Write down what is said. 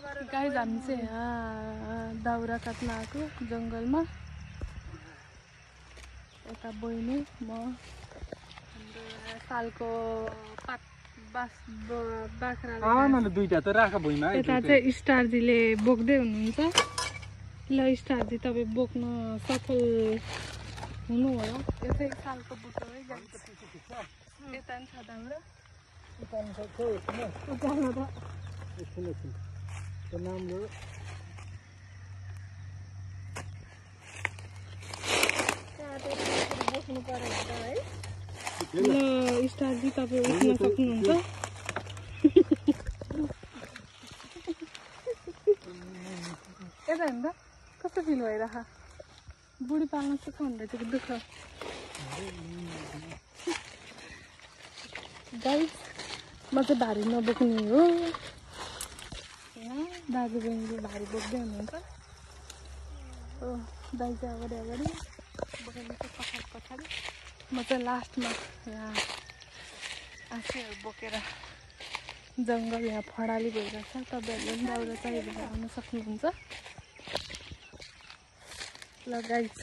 Guys हामी चाहिँ यहाँ दाउरा काट्न आएको जङ्गलमा। यता बहिनी म हाम्रो सालको पात बाख्रा दुईटा त राख भुइँमा। यता चाहिँ स्टारजीले बोक्दै हुनुहुन्छ। ल स्टारजी तपाईँ बोक्न सफल हुनु होला। यो चाहिँ सालको बुटो है गाइस। यता पनि छ दाउरा। बोक्नु पर्यो है। ल स्टारजी तपाईँ उठ्न सक्नुहुन्छ। यता हेर्नु त कस्तो फिल भइरह। बुढी पाल्न सिकाउँदै थियो दुःख। गाइस म चाहिँ भारी नबोक्ने हो। यहाँ दाजु बहिनीले भारी बोक्दै हुनुहुन्छ। हो दाइ चाहिँ अगाडि अगाडि, बहिनी चाहिँ पछाडि पछाडि, म चाहिँ लास्टमा यहाँ आँसीहरू बोकेर। जङ्गल यहाँ फडाली भइरहेछ। तपाईँहरूले पनि दाउरा चाहियो भने आउन सक्नुहुन्छ। ल गाइस